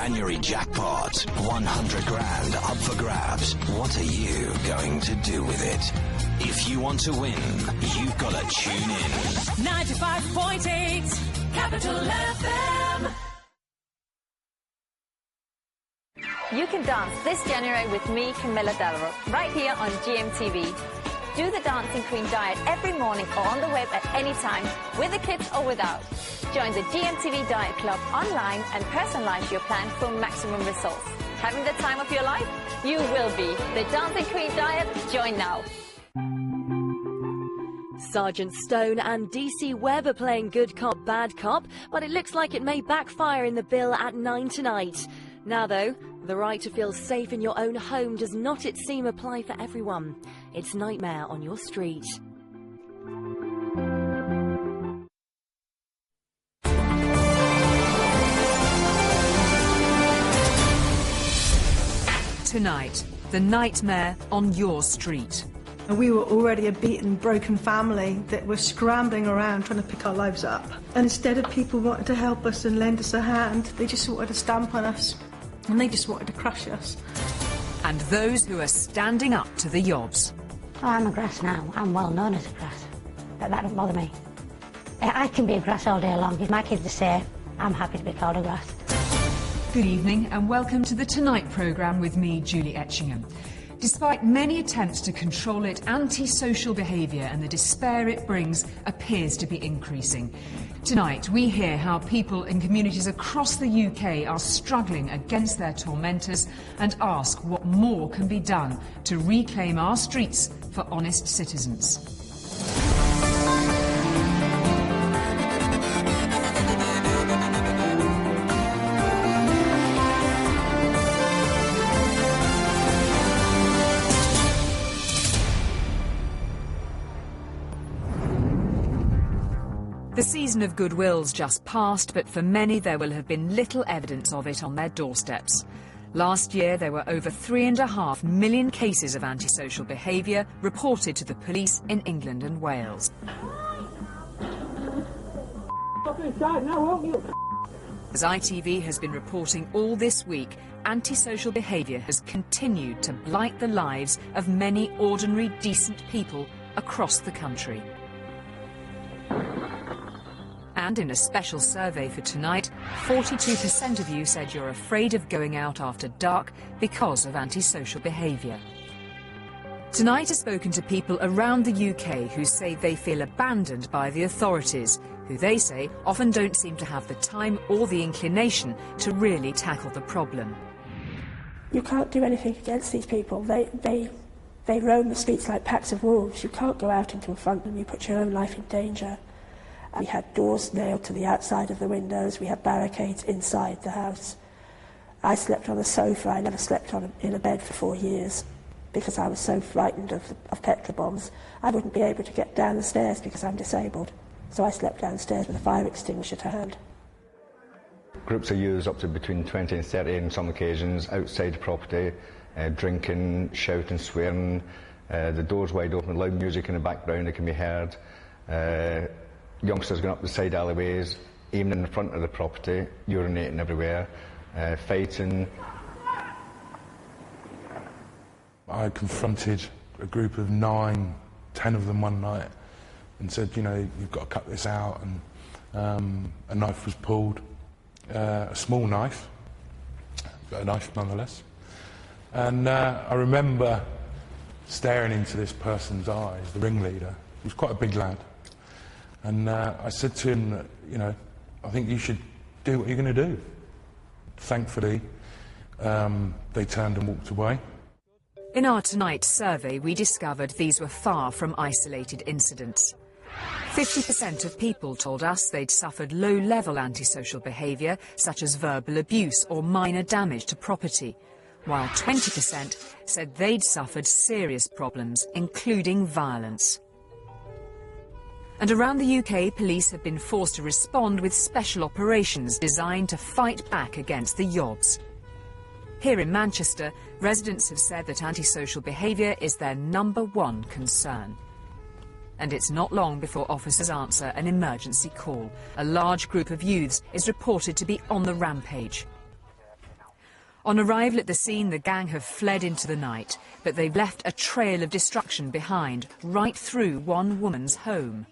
January jackpot, 100 grand up for grabs. What are you going to do with it? If you want to win, you've got to tune in. 95.8 Capital FM. You can dance this January with me, Camilla Delro, right here on GMTV. Do the Dancing Queen diet every morning or on the web at any time, with the kids or without. Join the GMTV Diet Club online and personalize your plan for maximum results. Having the time of your life? You will be. The Dancing Queen diet, join now. Sergeant Stone and DC Webb are playing good cop, bad cop, but it looks like it may backfire in the bill at 9 tonight. Now though, the right to feel safe in your own home does not, it seem, apply for everyone. It's Nightmare on Your Street. Tonight, the Nightmare on Your Street. We were already a beaten, broken family that were scrambling around trying to pick our lives up. And instead of people wanting to help us and lend us a hand, they just wanted to stamp on us. And they just wanted to crush us. And those who are standing up to the yobs. Oh, I'm a grass now. I'm well known as a grass. But that don't bother me. I can be a grass all day long. If my kids are safe, I'm happy to be called a grass. Good evening and welcome to the Tonight programme with me, Julie Etchingham. Despite many attempts to control it, antisocial behaviour and the despair it brings appears to be increasing. Tonight, we hear how people in communities across the UK are struggling against their tormentors and ask what more can be done to reclaim our streets for honest citizens. The season of goodwill's just passed, but for many there will have been little evidence of it on their doorsteps. Last year there were over 3.5 million cases of antisocial behaviour reported to the police in England and Wales. As ITV has been reporting all this week, antisocial behaviour has continued to blight the lives of many ordinary, decent people across the country. And in a special survey for tonight, 42% of you said you're afraid of going out after dark because of antisocial behaviour. Tonight I've spoken to people around the UK who say they feel abandoned by the authorities, who they say often don't seem to have the time or the inclination to really tackle the problem. You can't do anything against these people. They roam the streets like packs of wolves. You can't go out and confront them. You put your own life in danger. We had doors nailed to the outside of the windows. We had barricades inside the house. I slept on a sofa. I never slept in a bed for 4 years because I was so frightened of petrol bombs. I wouldn't be able to get down the stairs because I'm disabled. So I slept downstairs with a fire extinguisher to hand. Groups are used up to between 20 and 30 on some occasions outside the property, drinking, shouting, swearing. The doors wide open, loud music in the background that can be heard. Youngsters going up the side alleyways, even in the front of the property, urinating everywhere, fighting. I confronted a group of 9, 10 of them one night and said, you know, you've got to cut this out, and a knife was pulled, a small knife, but a knife nonetheless. And I remember staring into this person's eyes, the ringleader. He was quite a big lad. And I said to him that, you know, I think you should do what you're going to do. Thankfully, they turned and walked away. In our Tonight survey, we discovered these were far from isolated incidents. 50% of people told us they'd suffered low-level antisocial behaviour, such as verbal abuse or minor damage to property, while 20% said they'd suffered serious problems, including violence. And around the UK, police have been forced to respond with special operations designed to fight back against the yobs. Here in Manchester, residents have said that antisocial behaviour is their #1 concern. And it's not long before officers answer an emergency call. A large group of youths is reported to be on the rampage. On arrival at the scene, the gang have fled into the night, but they've left a trail of destruction behind, right through one woman's home.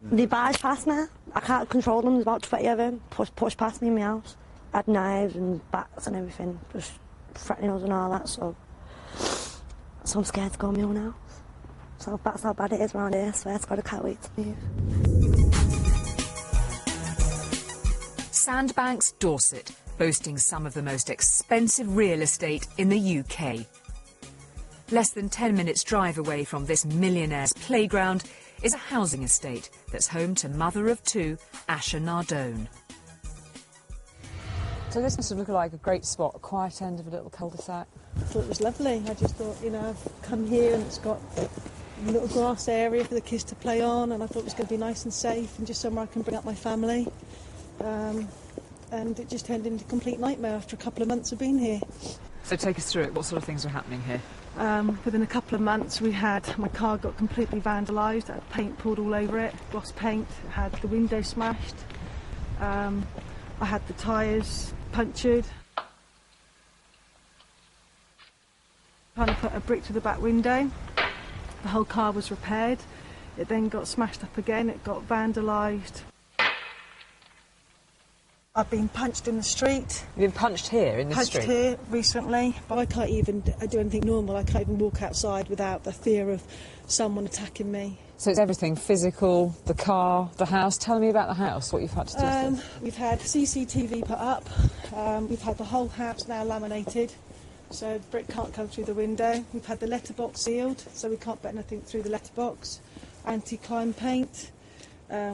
They barged past me. I can't control them. There's about 20 of them. Pushed past me in my house. Had knives and bats and everything, just threatening us and all that, so I'm scared to go in my own house. So that's how bad it is around here, so I swear to God, I can't wait to leave. Sandbanks, Dorset, boasting some of the most expensive real estate in the UK. Less than 10 minutes drive away from this millionaire's playground is a housing estate that's home to mother of two, Asha Nardone. So this must have looked like a great spot, a quiet end of a little cul-de-sac. I thought it was lovely. I just thought, you know, I've come here and it's got a little grass area for the kids to play on, and I thought it was going to be nice and safe and just somewhere I can bring up my family. And it just turned into a complete nightmare after a couple of months of being here. So take us through it. What sort of things were happening here? Within a couple of months my car got completely vandalised. I had paint poured all over it, gloss paint, had the window smashed. I had the tyres punctured. Trying to put a brick to the back window. The whole car was repaired. It then got smashed up again, it got vandalised. I've been punched in the street. You've been punched here in the street? Punched here recently, but I can't even do anything normal. I can't even walk outside without the fear of someone attacking me. So it's everything physical, the car, the house. Tell me about the house, what you've had to do with it. We've had CCTV put up. We've had the whole house now laminated, so the brick can't come through the window. We've had the letterbox sealed, so we can't put anything through the letterbox. Anti-climb paint.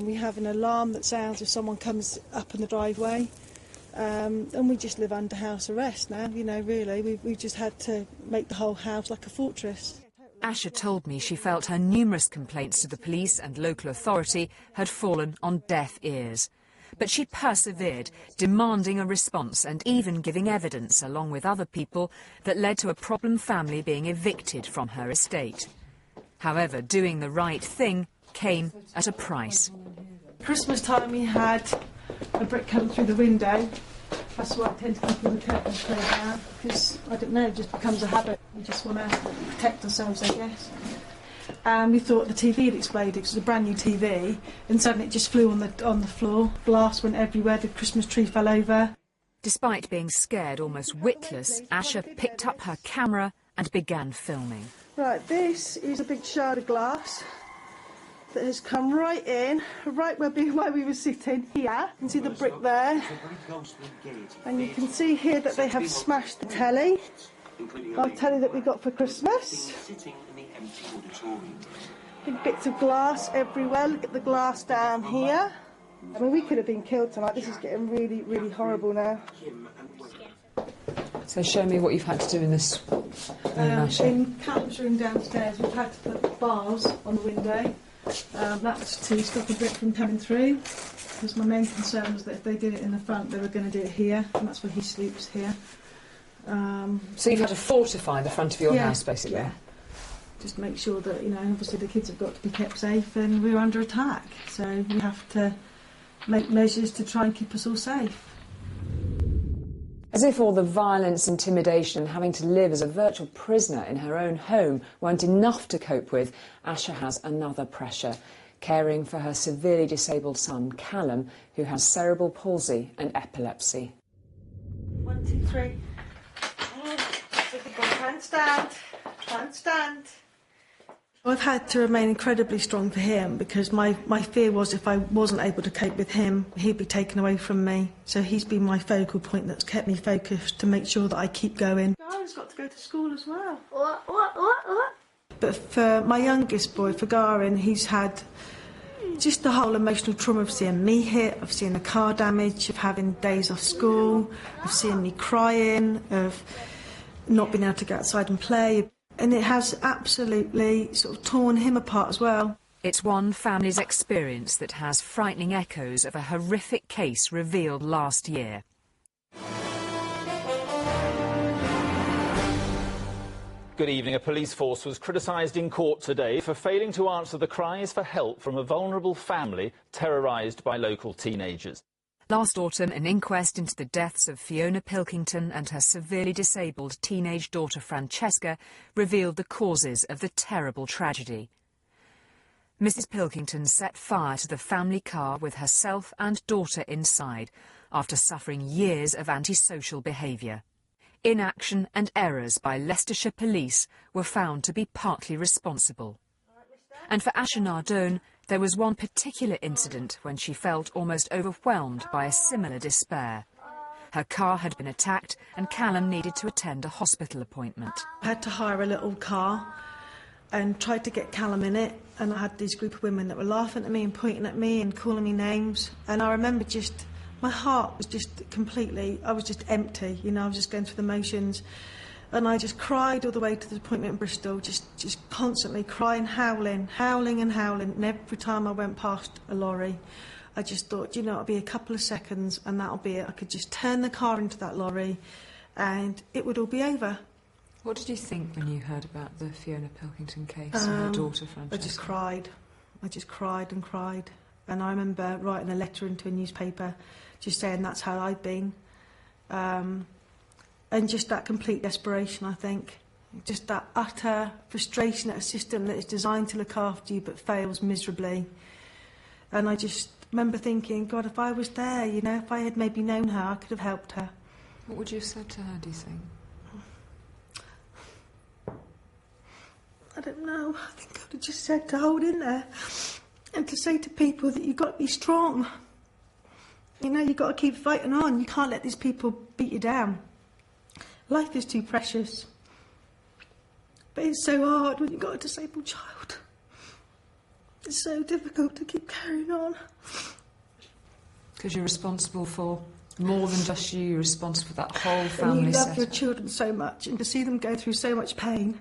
We have an alarm that sounds if someone comes up in the driveway. And we just live under house arrest now, you know, really. We've just had to make the whole house like a fortress. Asha told me she felt her numerous complaints to the police and local authority had fallen on deaf ears. But she persevered, demanding a response and even giving evidence, along with other people, that led to a problem family being evicted from her estate. However, doing the right thing came at a price. Christmas time we had a brick come through the window. That's why I tend to keep all the curtains closed down, because, I don't know, it just becomes a habit. We just want to protect ourselves, I guess. And we thought the TV had exploded, because it was a brand new TV, and suddenly it just flew on the floor. Glass went everywhere, the Christmas tree fell over. Despite being scared, almost witless, Asha picked up her camera and began filming. Right, this is a big shard of glass that has come right in, right where we were sitting here. You can see the brick there. And you can see here that they have smashed the telly. Our telly that we got for Christmas. Big bits of glass everywhere. Look at the glass down here. I mean, we could have been killed tonight. This is getting really, really horrible now. So show me what you've had to do in this in Cap's room downstairs, we've had to put bars on the window. That was to stop a brick from coming through, because my main concern was that if they did it in the front, they were going to do it here, and that's where he sleeps here. So you've had to fortify the front of your house, basically? Yeah. Just make sure that, you know, obviously the kids have got to be kept safe, and we're under attack, so we have to make measures to try and keep us all safe. As if all the violence, intimidation and having to live as a virtual prisoner in her own home weren't enough to cope with, Asha has another pressure, caring for her severely disabled son, Callum, who has cerebral palsy and epilepsy. 1, 2, 3. Handstand. Handstand. I've had to remain incredibly strong for him, because my fear was if I wasn't able to cope with him, he'd be taken away from me. So he's been my focal point that's kept me focused to make sure that I keep going. Garen's got to go to school as well. What? But for my youngest boy, for Garen, he's had just the whole emotional trauma of seeing me hit, of seeing the car damage, of having days off school, of seeing me crying, of not being able to go outside and play. And it has absolutely sort of torn him apart as well. It's one family's experience that has frightening echoes of a horrific case revealed last year. Good evening. A police force was criticised in court today for failing to answer the cries for help from a vulnerable family terrorised by local teenagers. Last autumn, an inquest into the deaths of Fiona Pilkington and her severely disabled teenage daughter Francesca revealed the causes of the terrible tragedy. Mrs. Pilkington set fire to the family car with herself and daughter inside after suffering years of antisocial behaviour. Inaction and errors by Leicestershire police were found to be partly responsible. And for Asha Nardone, there was one particular incident when she felt almost overwhelmed by a similar despair. Her car had been attacked and Callum needed to attend a hospital appointment. I had to hire a little car and tried to get Callum in it, and I had this group of women that were laughing at me and pointing at me and calling me names, and I remember just, my heart was just completely, I was just empty, you know, I was just going through the motions, and I just cried all the way to the appointment in Bristol, just constantly crying, howling, and every time I went past a lorry, I just thought, you know, it'll be a couple of seconds and that'll be it. I could just turn the car into that lorry and it would all be over. What did you think when you heard about the Fiona Pilkington case and her daughter Francesca? I just cried. I just cried and cried. And I remember writing a letter into a newspaper just saying that's how I'd been. And just that complete desperation, I think. Just that utter frustration at a system that is designed to look after you but fails miserably. And I just remember thinking, God, if I was there, you know, if I had maybe known her, I could have helped her. What would you have said to her, do you think? I don't know. I think I would have just said to hold in there and to say to people that you've got to be strong. You know, you've got to keep fighting on. You can't let these people beat you down. Life is too precious. But it's so hard when you've got a disabled child. It's so difficult to keep carrying on. Because you're responsible for more than just you, you're responsible for that whole family. And you love setup. your children so much, and to see them go through so much pain,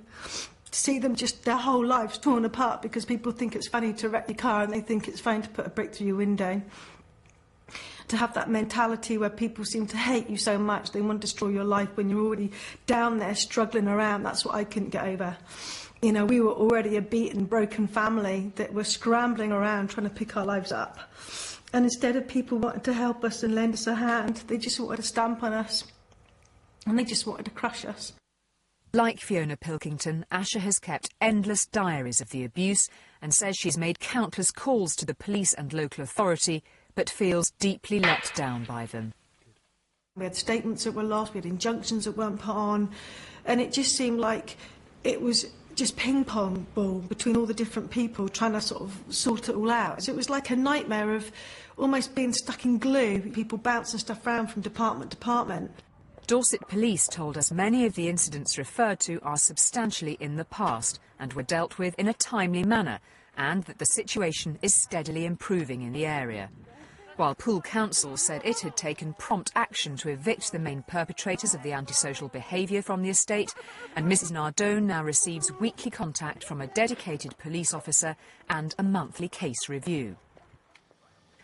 to see them just, their whole lives torn apart because people think it's funny to wreck your car and they think it's funny to put a brick through your window. To have that mentality where people seem to hate you so much, they want to destroy your life when you're already down there struggling around, that's what I couldn't get over. You know, we were already a beaten, broken family that were scrambling around trying to pick our lives up. And instead of people wanting to help us and lend us a hand, they just wanted to stamp on us. And they just wanted to crush us. Like Fiona Pilkington, Asha has kept endless diaries of the abuse and says she's made countless calls to the police and local authority, but feels deeply let down by them. We had statements that were lost, we had injunctions that weren't put on, and it just seemed like it was just ping-pong ball between all the different people trying to sort of sort it all out. So it was like a nightmare of almost being stuck in glue, people bouncing stuff around from department to department. Dorset Police told us many of the incidents referred to are substantially in the past and were dealt with in a timely manner, and that the situation is steadily improving in the area. While Poole Council said it had taken prompt action to evict the main perpetrators of the antisocial behaviour from the estate, and Mrs Nardone now receives weekly contact from a dedicated police officer and a monthly case review.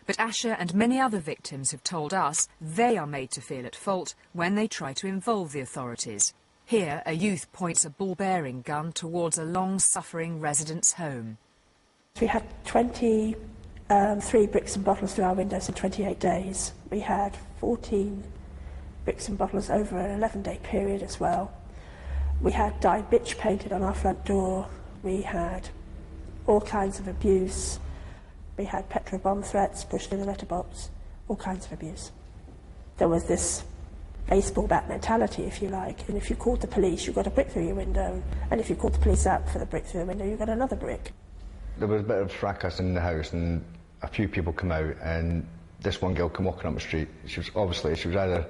But Asha and many other victims have told us they are made to feel at fault when they try to involve the authorities. Here, a youth points a ball-bearing gun towards a long-suffering resident's home. We had 23 bricks and bottles through our windows in 28 days. We had 14 bricks and bottles over an 11-day period as well. We had "Die Bitch" painted on our front door. We had all kinds of abuse. We had petrol bomb threats pushed in the letterbox, all kinds of abuse. There was this baseball bat mentality, if you like, and if you called the police, you got a brick through your window, and if you called the police up for the brick through the window, you got another brick. There was a bit of fracas in the house, and a few people come out, and this one girl come walking up the street. She was either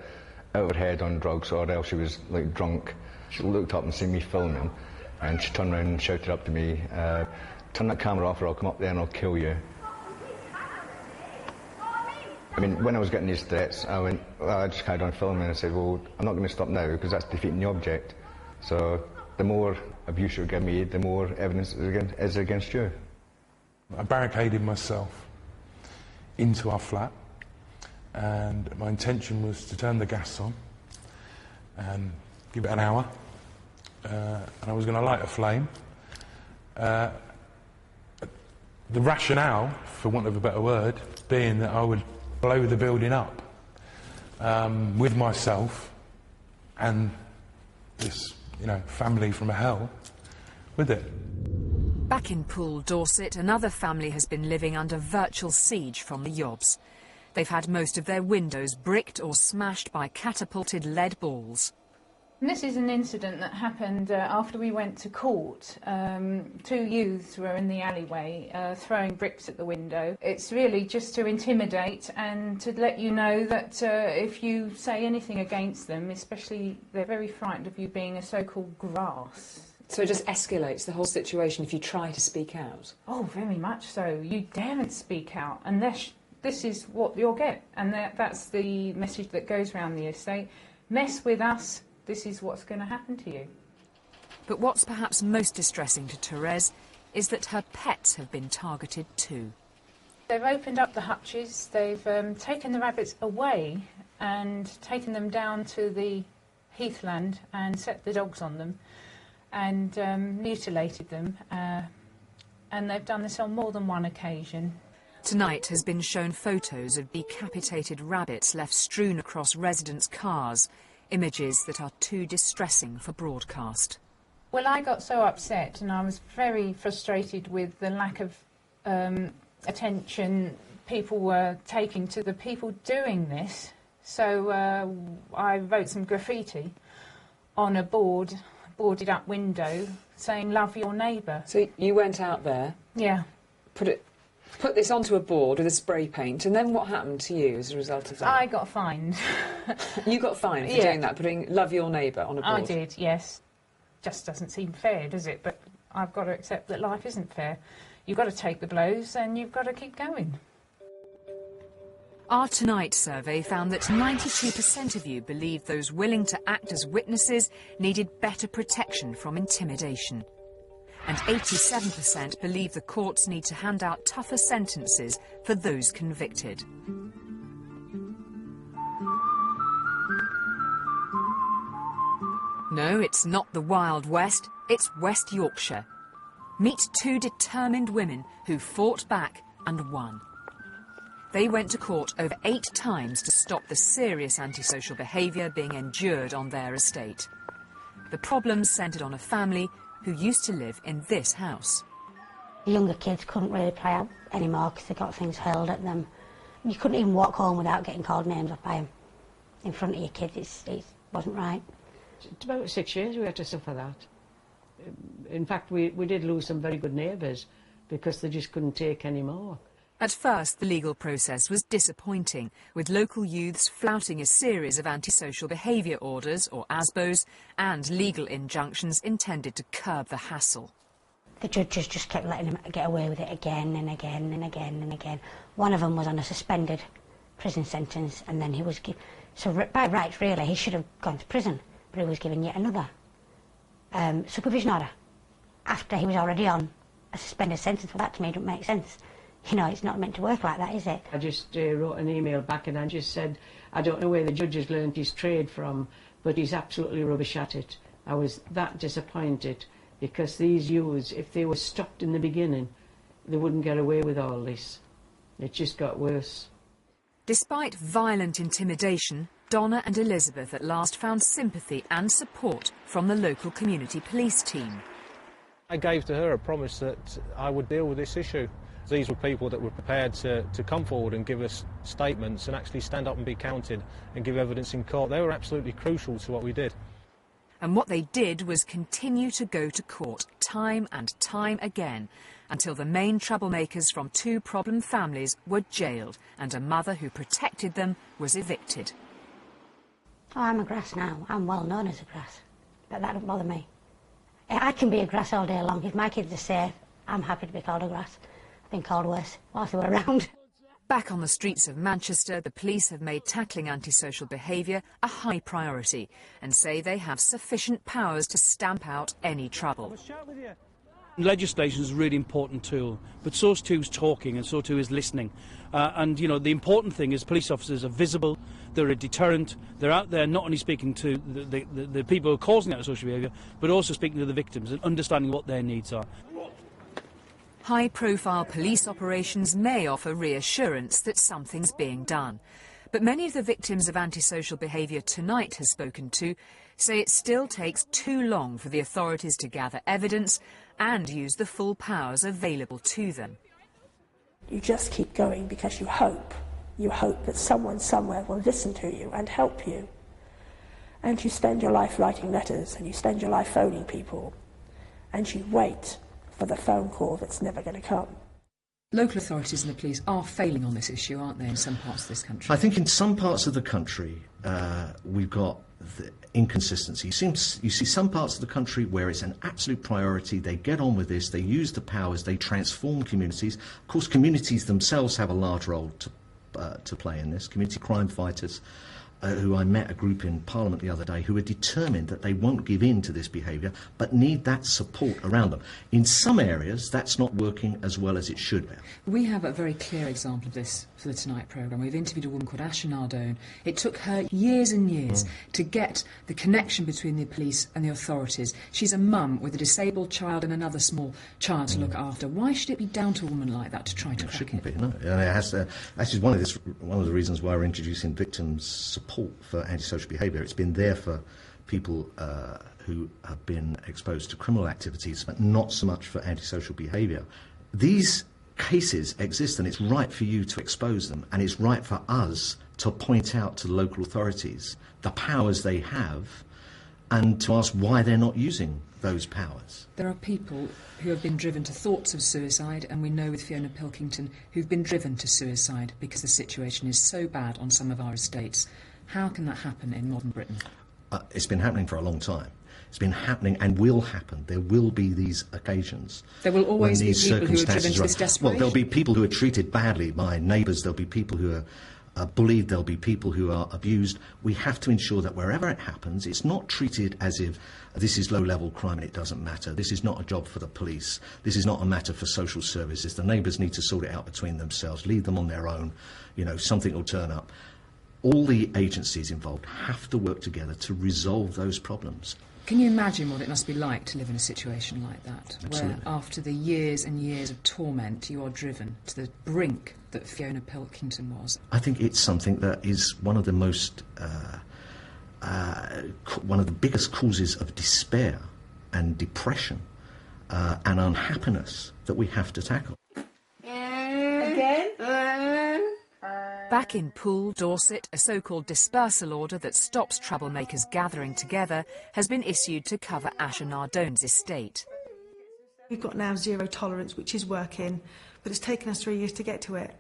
out of her head on drugs or else she was like drunk. She looked up and seen me filming, and she turned around and shouted up to me, "Turn that camera off or I'll come up there and I'll kill you." I mean, when I was getting these threats, I just carried on filming, and I said, well, I'm not going to stop now because that's defeating the object. So the more abuse you give me, the more evidence is against you. I barricaded myself into our flat, and my intention was to turn the gas on and give it an hour, and I was going to light a flame. The rationale, for want of a better word, being that I would blow the building up. with myself and this, family from hell with it. Back in Poole, Dorset, another family has been living under virtual siege from the Yobs. They've had most of their windows bricked or smashed by catapulted lead balls. And this is an incident that happened after we went to court. 2 youths were in the alleyway throwing bricks at the window. It's really just to intimidate and to let you know that if you say anything against them, especially they're very frightened of you being a so-called grass. So it just escalates the whole situation if you try to speak out? Oh, very much so. You daren't speak out unless this is what you'll get. And that's the message that goes around the estate. Mess with us. This is what's going to happen to you. But what's perhaps most distressing to Therese is that her pets have been targeted too. They've opened up the hutches, they've taken the rabbits away and taken them down to the heathland and set the dogs on them and mutilated them. And they've done this on more than one occasion. Tonight has been shown photos of decapitated rabbits left strewn across residents' cars. Images that are too distressing for broadcast. Well, I got so upset and I was very frustrated with the lack of attention people were taking to the people doing this. So I wrote some graffiti on a boarded up window saying, "Love your neighbour." So you went out there? Yeah. Put this onto a board with a spray paint, and then what happened to you as a result of that? I got fined. You got fined for doing that, putting "Love your neighbour" on a board? I did, yes. Just doesn't seem fair, does it? But I've got to accept that life isn't fair. You've got to take the blows and you've got to keep going. Our Tonight survey found that 92% of you believed those willing to act as witnesses needed better protection from intimidation. And 87% believe the courts need to hand out tougher sentences for those convicted. No, it's not the Wild West, it's West Yorkshire. Meet 2 determined women who fought back and won. They went to court over 8 times to stop the serious antisocial behaviour being endured on their estate. The problems centred on a family who used to live in this house. The younger kids couldn't really play out anymore because they got things hurled at them. You couldn't even walk home without getting called names off by them. In front of your kids, it wasn't right. It's about 6 years we had to suffer that. In fact, we did lose some very good neighbours because they just couldn't take any more. At first, the legal process was disappointing, with local youths flouting a series of antisocial behaviour orders, or ASBOs, and legal injunctions intended to curb the hassle. The judges just kept letting him get away with it again and again and again and again. One of them was on a suspended prison sentence, and then he was... So by rights, really, he should have gone to prison, but he was given yet another supervision order after he was already on a suspended sentence. Well, that to me doesn't make sense. You know, it's not meant to work like that, is it? I just wrote an email back and I just said, I don't know where the judge has learned his trade from, but he's absolutely rubbish at it. I was that disappointed because these youths, if they were stopped in the beginning, they wouldn't get away with all this. It just got worse. Despite violent intimidation, Donna and Elizabeth at last found sympathy and support from the local community police team. I gave to her a promise that I would deal with this issue. These were people that were prepared to come forward and give us statements and actually stand up and be counted and give evidence in court. They were absolutely crucial to what we did. And what they did was continue to go to court time and time again until the main troublemakers from 2 problem families were jailed and a mother who protected them was evicted. Oh, I'm a grass now. I'm well known as a grass. But that don't bother me. I can be a grass all day long. If my kids are safe, I'm happy to be called a grass. I've been called worse whilst they were around. Back on the streets of Manchester, the police have made tackling antisocial behaviour a high priority and say they have sufficient powers to stamp out any trouble. Legislation is a really important tool, but so too is talking and so too is listening. And, you know, the important thing is police officers are visible, they're a deterrent, they're out there not only speaking to the people who are causing antisocial behaviour, but also speaking to the victims and understanding what their needs are. High-profile police operations may offer reassurance that something's being done. But many of the victims of antisocial behaviour Tonight has spoken to say it still takes too long for the authorities to gather evidence and use the full powers available to them. You just keep going because you hope that someone somewhere will listen to you and help you. And you spend your life writing letters, and you spend your life phoning people, and you wait for the phone call that's never going to come. Local authorities and the police are failing on this issue, aren't they, in some parts of this country? I think in some parts of the country we've got the inconsistency. You see some parts of the country where it's an absolute priority, they get on with this, they use the powers, they transform communities. Of course, communities themselves have a large role to play in this. Community crime fighters, who I met a group in Parliament the other day, who are determined that they won't give in to this behaviour, but need that support around them. In some areas, that's not working as well as it should be. We have a very clear example of this for the Tonight programme. We've interviewed a woman called Asha Nardone. It took her years and years to get the connection between the police and the authorities. She's a mum with a disabled child and another small child to look after. Why should it be down to a woman like that to try to crack it? No, and it has to, actually, one of the reasons why we're introducing victims' support for antisocial behaviour. It's been there for people who have been exposed to criminal activities, but not so much for antisocial behaviour. These cases exist, and it's right for you to expose them, and it's right for us to point out to the local authorities the powers they have and to ask why they're not using those powers. There are people who have been driven to thoughts of suicide, and we know with Fiona Pilkington who've been driven to suicide because the situation is so bad on some of our estates. How can that happen in modern Britain? It's been happening for a long time. It's been happening and will happen. There will be these occasions. There will always be people who are driven to this desperation. Well, there'll be people who are treated badly by neighbours. There'll be people who are bullied. There'll be people who are abused. We have to ensure that wherever it happens, it's not treated as if this is low-level crime and it doesn't matter. This is not a job for the police. This is not a matter for social services. The neighbours need to sort it out between themselves. Leave them on their own. You know, something will turn up. All the agencies involved have to work together to resolve those problems. Can you imagine what it must be like to live in a situation like that? Absolutely. Where after the years and years of torment, you are driven to the brink that Fiona Pilkington was? I think it's something that is one of the most, one of the biggest causes of despair and depression and unhappiness that we have to tackle. Again? Back in Poole, Dorset, a so-called dispersal order that stops troublemakers gathering together has been issued to cover Asha Nardone's estate. We've got now zero tolerance, which is working, but it's taken us 3 years to get to it.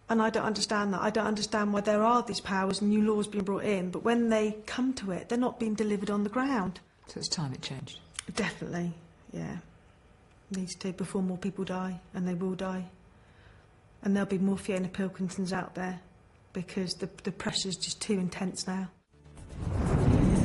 And I don't understand that. I don't understand why there are these powers and new laws being brought in, but when they come to it, they're not being delivered on the ground. So it's time it changed? Definitely, yeah. Needs to, before more people die, and they will die. And there'll be more Fiona Pilkingtons out there because the pressure's just too intense now.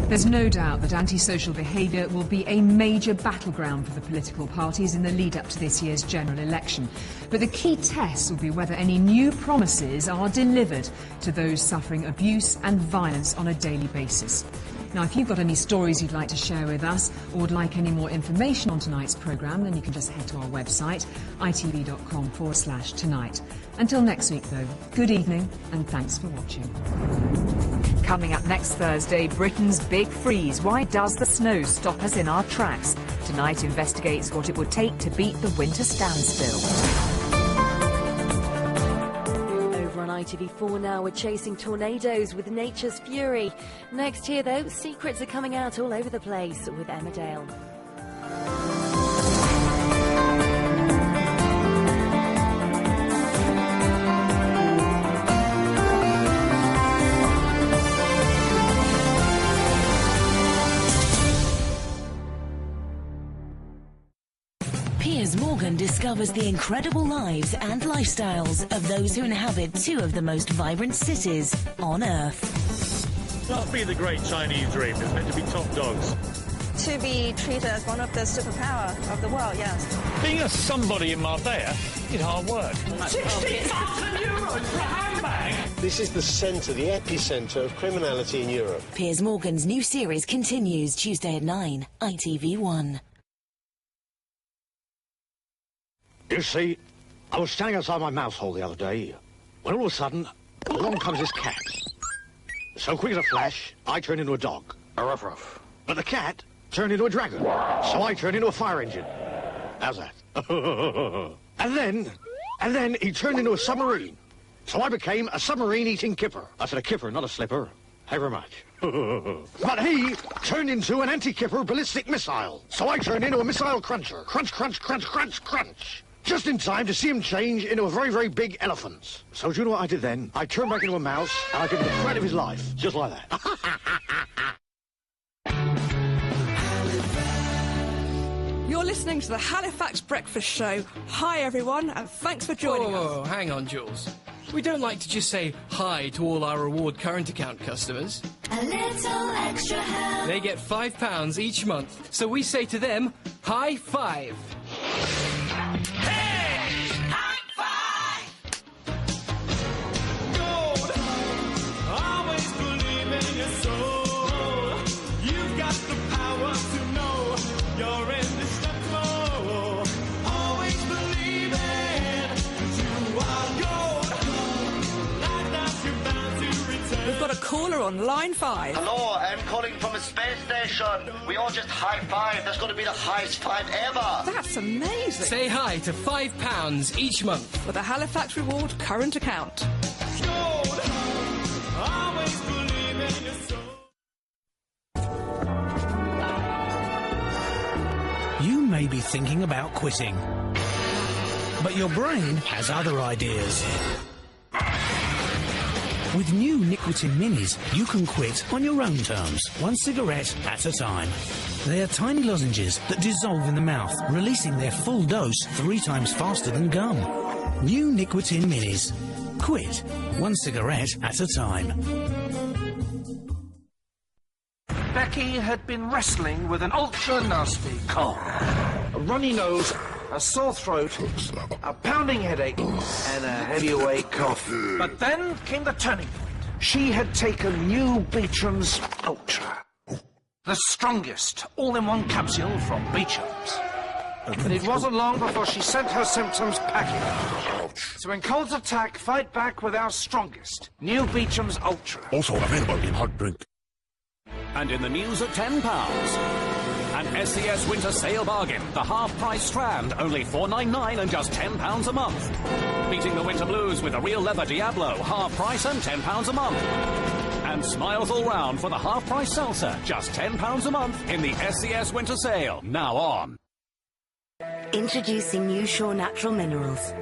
There's no doubt that antisocial behaviour will be a major battleground for the political parties in the lead-up to this year's general election. But the key test will be whether any new promises are delivered to those suffering abuse and violence on a daily basis. Now, if you've got any stories you'd like to share with us or would like any more information on tonight's programme, then you can just head to our website, itv.com/tonight. Until next week, though, good evening and thanks for watching. Coming up next Thursday, Britain's big freeze. Why does the snow stop us in our tracks? Tonight investigates what it would take to beat the winter standstill. On ITV4 now, we're chasing tornadoes with nature's fury. Next here, though, secrets are coming out all over the place with Emmerdale. Piers Morgan discovers the incredible lives and lifestyles of those who inhabit two of the most vibrant cities on Earth. Must be the great Chinese dream. It's meant to be top dogs. To be treated as one of the superpower of the world, yes. Being a somebody in Marbella is hard work. 60,000 euros for a handbag! This is the centre, the epicentre of criminality in Europe. Piers Morgan's new series continues Tuesday at 9, ITV1. You see, I was standing outside my mouse hole the other day, when all of a sudden, along comes this cat. So quick as a flash, I turn into a dog. A ruff ruff. But the cat turned into a dragon. So I turned into a fire engine. How's that? And then he turned into a submarine. So I became a submarine-eating kipper. I said a kipper, not a slipper. Thank you very much. But he turned into an anti-kipper ballistic missile. So I turned into a missile cruncher. Crunch, crunch, crunch, crunch, crunch. Just in time to see him change into a very, very big elephant. So do you know what I did then? I turned back into a mouse, and I gave him the fright of his life. Just like that. You're listening to the Halifax Breakfast Show. Hi, everyone, and thanks for joining us. Hang on, Jules. We don't like to just say hi to all our reward current account customers. A little extra help. They get £5 each month, so we say to them, high five. Always believe in your soul. You've got the power to know you're indestructible. Always believe it, 'cause you are gold. Like that you're bound to return. We've got a caller on line 5. Hello, I'm calling from a space station. We all just high-five. That's going to be the highest five ever. That's amazing. Say hi to £5 each month. With a Halifax Reward current account. Always believe in your soul. You may be thinking about quitting, but your brain has other ideas. With new Nicotine Minis, you can quit on your own terms, one cigarette at a time. They are tiny lozenges that dissolve in the mouth, releasing their full dose 3 times faster than gum. New Nicotine Minis. Quit one cigarette at a time. Becky had been wrestling with an ultra-nasty cold. A runny nose, a sore throat, a pounding headache, and a heavyweight cough. But then came the turning point. She had taken new Beecham's Ultra. The strongest all-in-one capsule from Beecham's. But it wasn't long before she sent her symptoms packing. So when colds attack, fight back with our strongest. New Beecham's Ultra. Also available in hot drink. And in the news at £10, an SCS winter sale bargain. The half-price Strand, only $4.99 and just £10 a month. Beating the winter blues with a real leather Diablo, half price and £10 a month. And smiles all round for the half-price Salsa, just £10 a month in the SCS winter sale. Now on. Introducing New Shore Natural Minerals.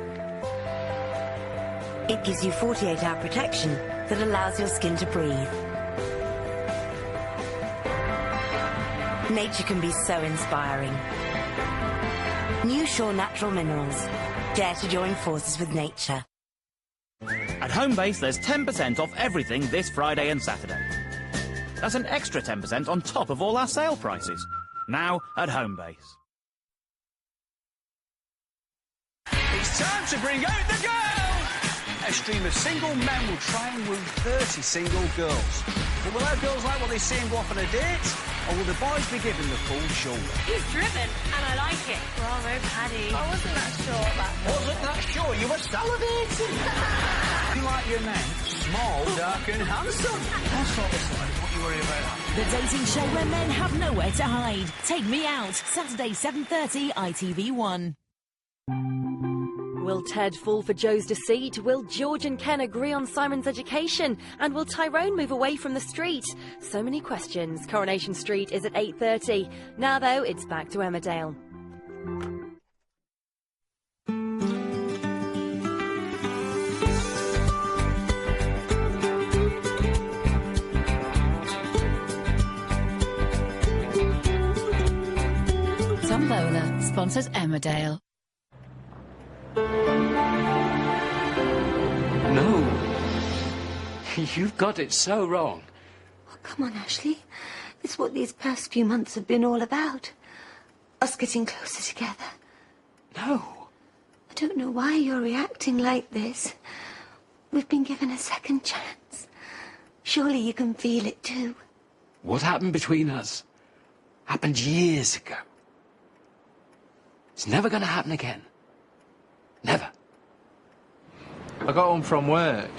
It gives you 48-hour protection that allows your skin to breathe. Nature can be so inspiring. New Shore Natural Minerals. Dare to join forces with nature. At Homebase, there's 10% off everything this Friday and Saturday. That's an extra 10% on top of all our sale prices. Now at Homebase. It's time to bring out the girls! A stream of single men will try and woo 30 single girls. But will our girls like what they see and go off on a date? Or will the boys be given the cold shoulder? He's driven, and I like it. Bravo, Paddy. I wasn't that sure about that. Wasn't that sure? You were salivating. You like your men small, dark and handsome. That's not what you worry about. The dating show where men have nowhere to hide. Take Me Out, Saturday 7:30, ITV1. Will Ted fall for Joe's deceit? Will George and Ken agree on Simon's education? And will Tyrone move away from the street? So many questions. Coronation Street is at 8:30. Now, though, it's back to Emmerdale. Tombola sponsors Emmerdale. No. You've got it so wrong. Oh, come on, Ashley. It's what these past few months have been all about. Us getting closer together. No. I don't know why you're reacting like this. We've been given a second chance. Surely you can feel it too. What happened between us happened years ago. It's never going to happen again. Never. I got home from work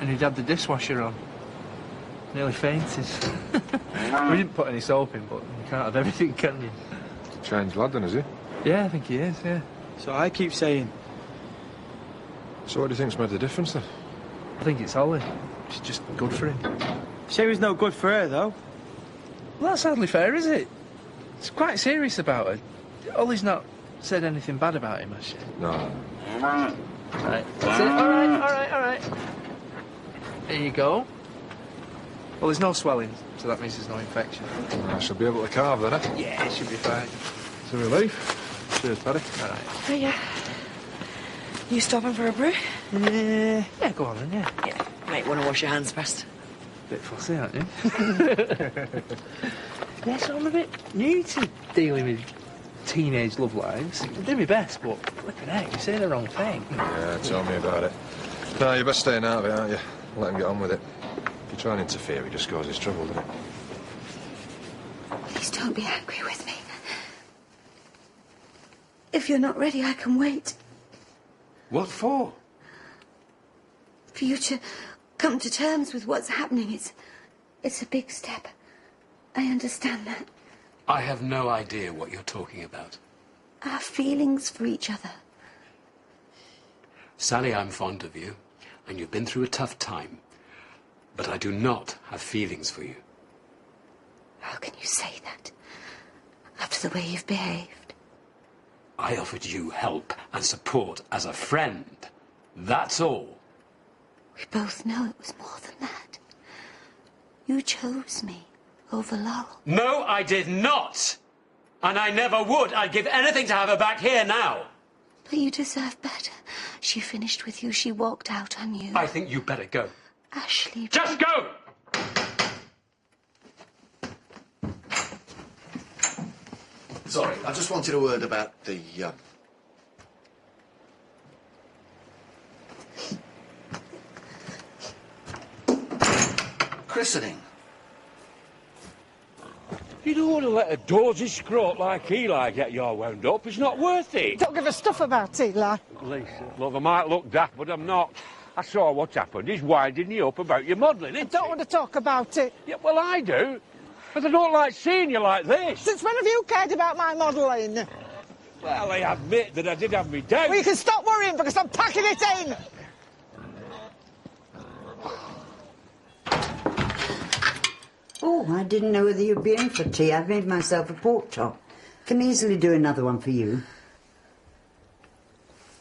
and he'd had the dishwasher on. Nearly fainted. We didn't put any soap in, but you can't have everything, can you? Changed lad then, is he? Yeah, I think he is, yeah. So I keep saying. So what do you think's made the difference then? I think it's Ollie. She's just good for him. Sherry's no good for her, though. Well, that's hardly fair, is it? It's quite serious about her. Ollie's not said anything bad about him, has she? No. Right, that's it. All right. There you go. Well, there's no swelling, so that means there's no infection. I should be able to carve then, eh? Yeah, it should be fine. It's a relief. Cheers, Paddy. All right. Hiya. You stopping for a brew? Yeah, go on then, yeah. Yeah. Might want to wash your hands first. Bit fussy, aren't you? Yeah, so I'm a bit new to dealing with teenage love lives. I do my best, but flipping heck, you say the wrong thing. Yeah, tell me about it. No, you're best staying out of it, aren't you? Let him get on with it. If you try and interfere, he just causes trouble, doesn't it? Please don't be angry with me. If you're not ready, I can wait. What for? For you to come to terms with what's happening. It's a big step. I understand that. I have no idea what you're talking about. Our feelings for each other. Sally, I'm fond of you, and you've been through a tough time. But I do not have feelings for you. How can you say that? After the way you've behaved. I offered you help and support as a friend. That's all. We both know it was more than that. You chose me over Laurel. No, I did not. And I never would. I'd give anything to have her back here now. But you deserve better. She finished with you. She walked out on you. I think you better go. Ashley... Just go! Sorry, I just wanted a word about the, christening. You don't want to let a dozy scrot like Eli get you all wound up. It's not worth it. Don't give a stuff about Eli. Lisa, look, I might look daft, but I'm not. I saw what happened. He's winding you up about your modelling, I don't want to talk about it. Yeah, well, I do. But I don't like seeing you like this. Since when have you cared about my modelling? Well, I admit that I did have me doubts. Well, you can stop worrying because I'm packing it in. Oh, I didn't know whether you'd be in for tea. I've made myself a pork chop. Can easily do another one for you.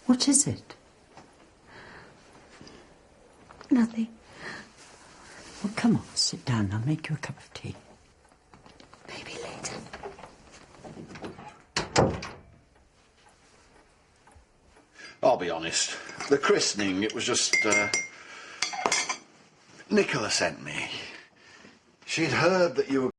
What is it? Nothing. Well, come on, sit down. I'll make you a cup of tea. Maybe later. I'll be honest. The christening, it was just, Nicola sent me. She'd heard that you were